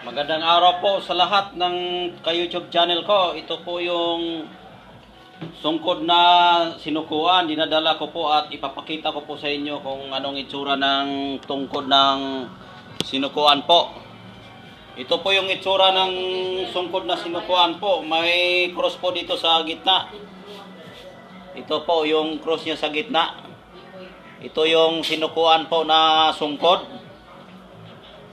Magandang araw po sa lahat ng ka-YouTube channel ko. Ito po yung sungkod na sinukuan. Dinadala ko po at ipapakita ko po sa inyo kung anong itsura ng tungkod ng sinukuan po. Ito po yung itsura ng sungkod na sinukuan po. May cross po dito sa gitna. Ito po yung cross niya sa gitna. Ito yung sinukuan po na sungkod.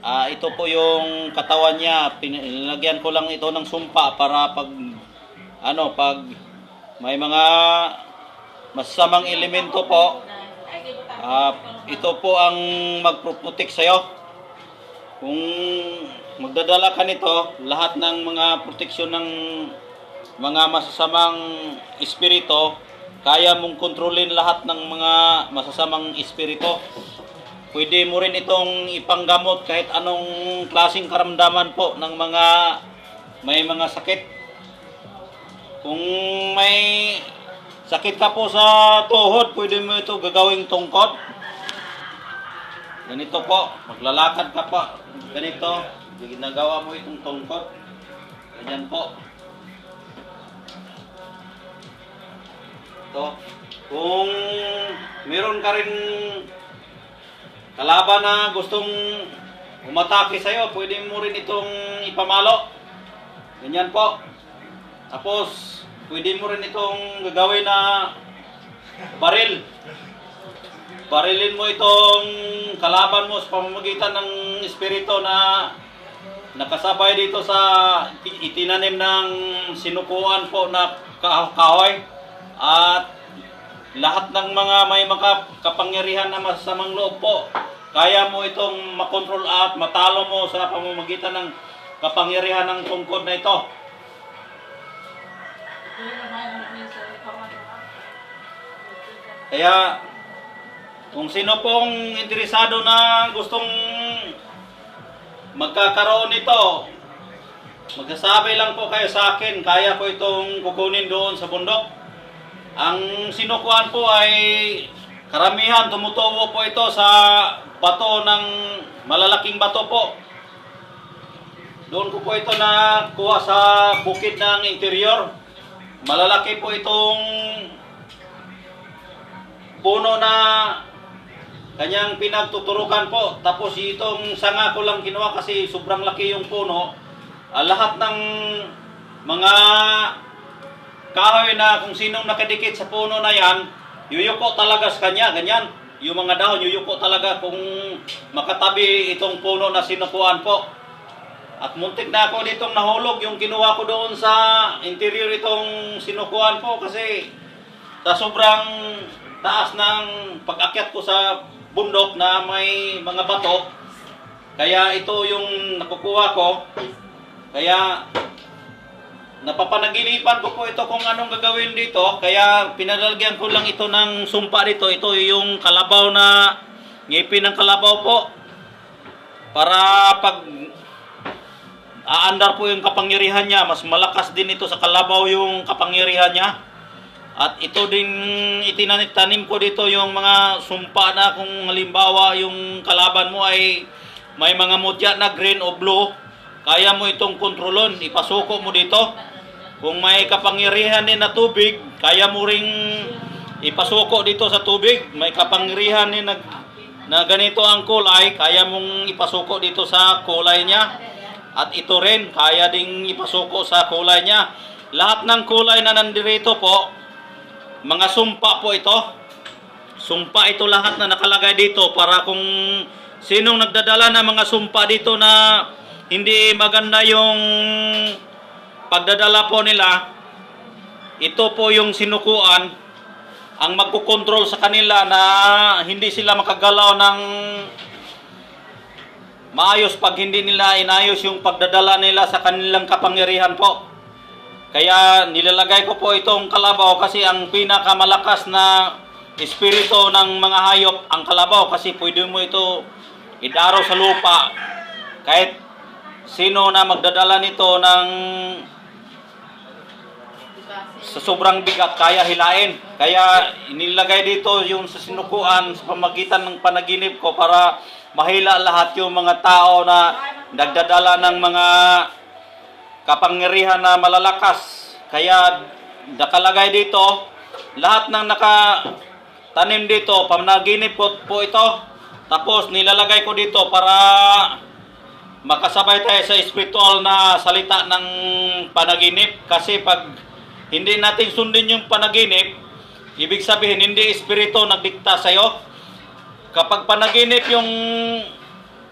Ito po yung katawan niya. Pinilagyan ko lang ito ng sumpa para pag may mga masasamang elemento po, ito po ang magproprotect sa'yo. Kung magdadala ka nito, lahat ng mga proteksyon ng mga masasamang espiritu, kaya mong kontrolin lahat ng mga masasamang espiritu. Pwede mo rin itong ipanggamot kahit anong klaseng karamdaman po ng may mga sakit. Kung may sakit ka po sa tuhod, pwede mo ito gagawing tungkod. Ganito po, maglalakad ka pa. Ganito, ginagawa mo itong tungkod. Ganyan po. Ito. Kung meron ka rin kalaban na gustong umatake sa'yo, pwede mo rin itong ipamalo. Ganyan po. Tapos, pwede mo rin itong gagawin na baril. Barilin mo itong kalaban mo sa pamamagitan ng espiritu na nakasabay dito sa itinanim ng sinukuan po na kahoy. At lahat ng mga may kapangyarihan na masasamang loob po, kaya mo itong makontrol at matalo mo sa pamamagitan ng kapangyarihan ng tungkod na ito. Kaya, kung sino pong interesado na gustong magkakaroon nito, magsasabi lang po kayo sa akin, kaya ko itong kukunin doon sa bundok. Ang sinukuan po ay karamihan tumutubo po ito sa bato ng malalaking bato po. Doon ko po ito nakuha sa bukid ng interior. Malalaki po itong puno na kanyang pinagtuturukan po. Tapos itong sanga ko lang kinuha kasi sobrang laki yung puno. Lahat ng mga kahoy na kung sinong nakadikit sa puno na yan, yuyuko talaga sa kanya, ganyan. Yung mga dahon, yuyuko talaga kung makatabi itong puno na sinukuan po. At muntik na ako ditong nahulog yung kinuha ko doon sa interior itong sinukuan po kasi sa sobrang taas ng pag-akyat ko sa bundok na may mga bato. Kaya ito yung nakukuha ko. Kaya napapanaginipan ko po ito kung anong gagawin dito. Kaya pinalagyan ko lang ito ng sumpa dito. Ito yung kalabaw na ngipin ng kalabaw po. Para pag aandar po yung kapangyarihan niya, mas malakas din ito sa kalabaw yung kapangyarihan niya. At ito din itinatanim ko dito yung mga sumpa na kung halimbawa yung kalaban mo ay may mga mutya na green o blue, kaya mo itong kontrolon, ipasuko mo dito. Kung may kapangyarihan din na tubig, kaya mo ring ipasuko dito sa tubig. May kapangyarihan din na ganito ang kulay, kaya mong ipasuko dito sa kulay niya. At ito rin, kaya ding ipasuko sa kulay niya. Lahat ng kulay na nandirito po, mga sumpa po ito. Sumpa ito lahat na nakalagay dito para kung sinong nagdadala ng mga sumpa dito na hindi maganda yung pagdadala po nila, ito po yung sinukuan ang magkukontrol sa kanila na hindi sila makagalaw ng maayos pag hindi nila inayos yung pagdadala nila sa kanilang kapangyarihan po. Kaya nilalagay ko po itong kalabaw kasi ang pinakamalakas na espiritu ng mga hayop ang kalabaw kasi pwede mo ito idaro sa lupa. Kahit sino na magdadala nito ng sa sobrang bigat kaya hilain. Kaya inilagay dito yung sa sinukuan sa pamagitan ng panaginip ko para mahila lahat yung mga tao na nagdadala ng mga kapangyarihan na malalakas. Kaya nakalagay dito, lahat ng nakatanim dito, panaginip ko po ito. Tapos nilalagay ko dito para makasabay tayo sa spiritual na salita ng panaginip. Kasi pag hindi natin sundin yung panaginip, ibig sabihin hindi espiritu nagdikta sa'yo. Kapag panaginip yung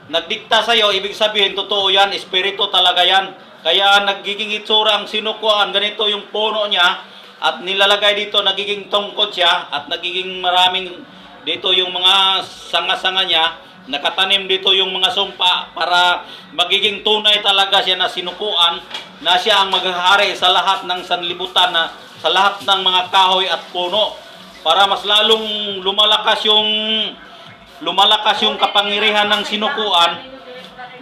nagdikta sa'yo, ibig sabihin totoo yan, espiritu talaga yan. Kaya nagiging itsura ang sinukuan, ganito yung puno niya, at nilalagay dito, nagiging tungkod siya, at nagiging maraming dito yung mga sanga-sanga niya, nakatanim dito yung mga sumpa para magiging tunay talaga siya na sinukuan, na siya ang maghahari sa lahat ng sanlibutan, na sa lahat ng mga kahoy at puno, para mas lalong lumalakas yung kapangyarihan ng sinukuan.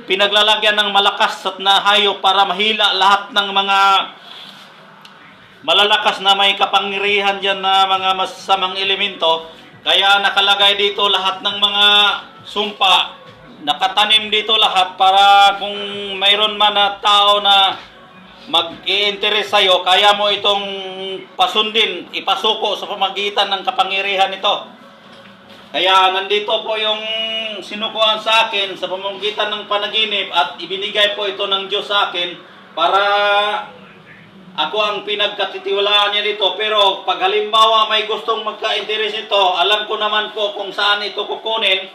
Pinaglalagyan ng malakas at na hayop para mahila lahat ng mga malalakas na may kapangyarihan dyan na mga masamang elemento. Kaya nakalagay dito lahat ng mga sumpa, nakatanim dito lahat para kung mayroon man na tao na mag-i-interest sa'yo, kaya mo itong pasundin, ipasuko sa pamagitan ng kapangyarihan nito. Kaya nandito po yung sinukuhan sa akin sa pamamagitan ng panaginip, at ibinigay po ito ng Diyos sa akin para ako ang pinagkatitiwalaan niya dito. Pero pag halimbawa may gustong magka-interest ito, alam ko naman po kung saan ito kukunin.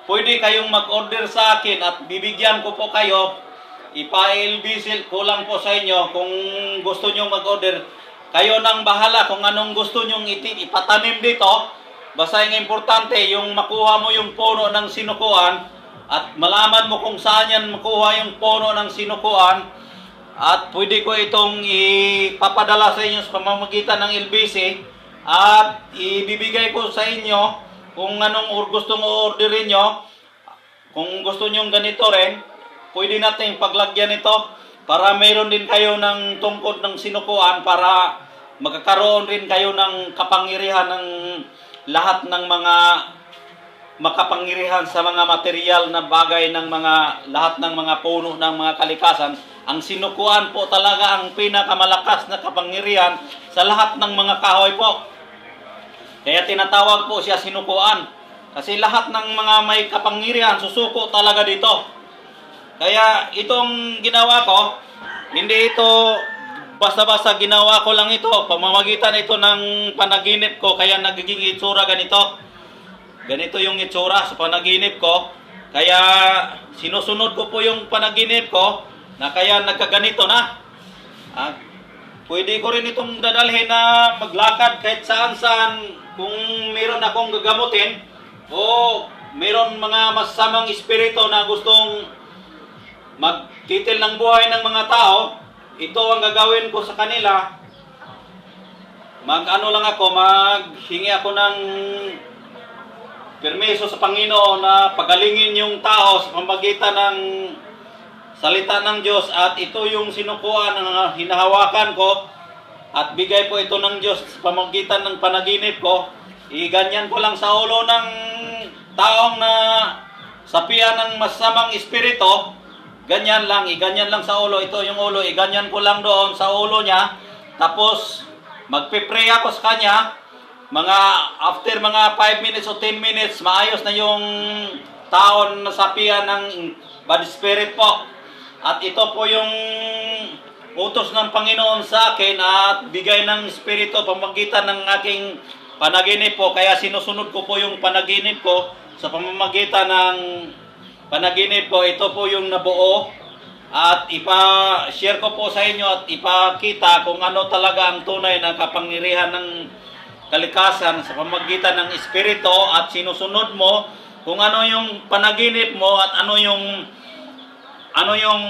Pwede kayong mag-order sa akin at bibigyan ko po kayo. Ipa-LBC ko lang po sa inyo kung gusto nyo mag-order. Kayo nang bahala kung anong gusto nyo ipatanim dito. Basta yung importante, yung makuha mo yung puno ng sinukuan at malaman mo kung saan yan makuha yung puno ng sinukuan. At pwede ko itong ipapadala sa inyo sa pamamagitan ng LBC at ibibigay ko sa inyo kung anong gustong orderin nyo. Kung gusto nyo ganito rin, pwede natin paglagyan ito para mayroon din kayo ng tungkod ng sinukuan, para magkakaroon rin kayo ng kapangyarihan ng lahat ng mga makapangyarihan sa mga material na bagay ng lahat ng mga puno ng mga kalikasan. Ang sinukuan po talaga ang pinakamalakas na kapangyarihan sa lahat ng mga kahoy po. Kaya tinatawag po siya sinukuan. Kasi lahat ng mga may kapangyarihan susuko talaga dito. Kaya itong ginawa ko, hindi ito basta-basta ginawa ko lang ito. Pamamagitan ito ng panaginip ko, kaya nagiging itsura ganito. Ganito yung itsura sa panaginip ko. Kaya sinusunod ko po yung panaginip ko, na kaya nagkaganito na. Pwede ko rin itong dadalhin na maglakad kahit saan-saan kung meron akong gagamutin o meron mga masamang espiritu na gustong magtitil ng buhay ng mga tao. Ito ang gagawin ko sa kanila. Maghingi ako ng permiso sa Panginoon na pagalingin yung tao sa pamamagitan ng salita ng Diyos, at ito yung sinukuan na hinahawakan ko at bigay po ito ng Diyos sa pamamagitan ng panaginip ko. Iganyan ko lang sa ulo ng taong na sapian ng masamang espiritu. Ganyan lang, iganyan lang sa ulo. Ito yung ulo, iganyan ko lang doon sa ulo niya. Tapos magpipray ako sa kanya. After mga 5 minutes o 10 minutes, maayos na yung taon na sapian ng bad spirit po. At ito po yung utos ng Panginoon sa akin at bigay ng Espiritu pamagitan ng aking panaginip po. Kaya sinusunod ko po yung panaginip ko sa pamamagitan ng panaginip ko. Ito po yung nabuo at ipa-share ko po sa inyo at ipakita kung ano talaga ang tunay na kapangyarihan ng kalikasan sa pamamagitan ng Espiritu. At sinusunod mo kung ano yung panaginip mo at ano yung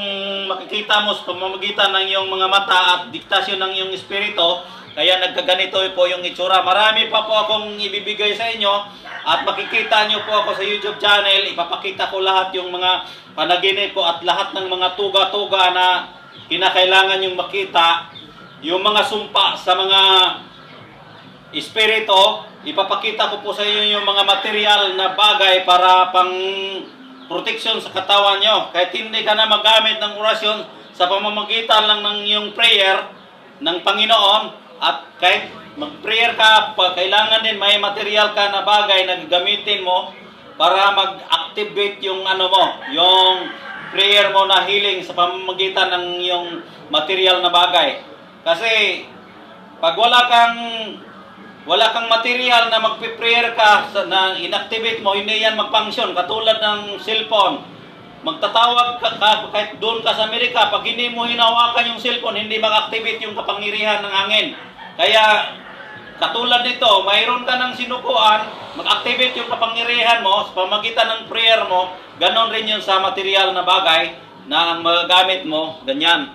makikita mo sa pamamagitan ng iyong mga mata at diktasyon ng iyong espiritu. Kaya nagkaganito po yung itsura. Marami pa po akong ibibigay sa inyo at makikita nyo po ako sa YouTube channel. Ipapakita ko lahat yung mga panaginip ko at lahat ng mga tuga-tuga na kinakailangan yung makita. Yung mga sumpa sa mga espiritu, ipapakita ko po sa inyo yung mga material na bagay para proteksyon sa katawan nyo. Kahit hindi ka na magamit ng orasyon sa pamamagitan lang ng iyong prayer ng Panginoon, at kahit mag-prayer ka, kailangan din may material ka na bagay na gagamitin mo para mag-activate yung ano mo, yung prayer mo na healing sa pamamagitan ng yung material na bagay. Kasi pag wala kang material na magpe-prayer ka na inactivate mo, hindi yan mag-function. Katulad ng cellphone. Magtatawag ka kahit doon ka sa Amerika, pag hindi mo hinawakan yung cellphone, hindi mag-activate yung kapangyarihan ng hangin. Kaya katulad nito, mayroon ka ng sinukuan, mag-activate yung kapangyarihan mo sa pamagitan ng prayer mo. Ganon rin yun sa material na bagay na ang magagamit mo, ganyan.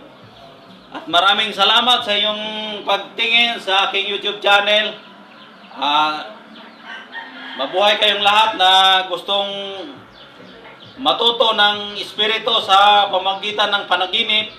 At maraming salamat sa iyong pagtingin sa aking YouTube channel. Mabuhay kayong lahat na gustong matuto ng espiritu sa pamagitan ng panaginip.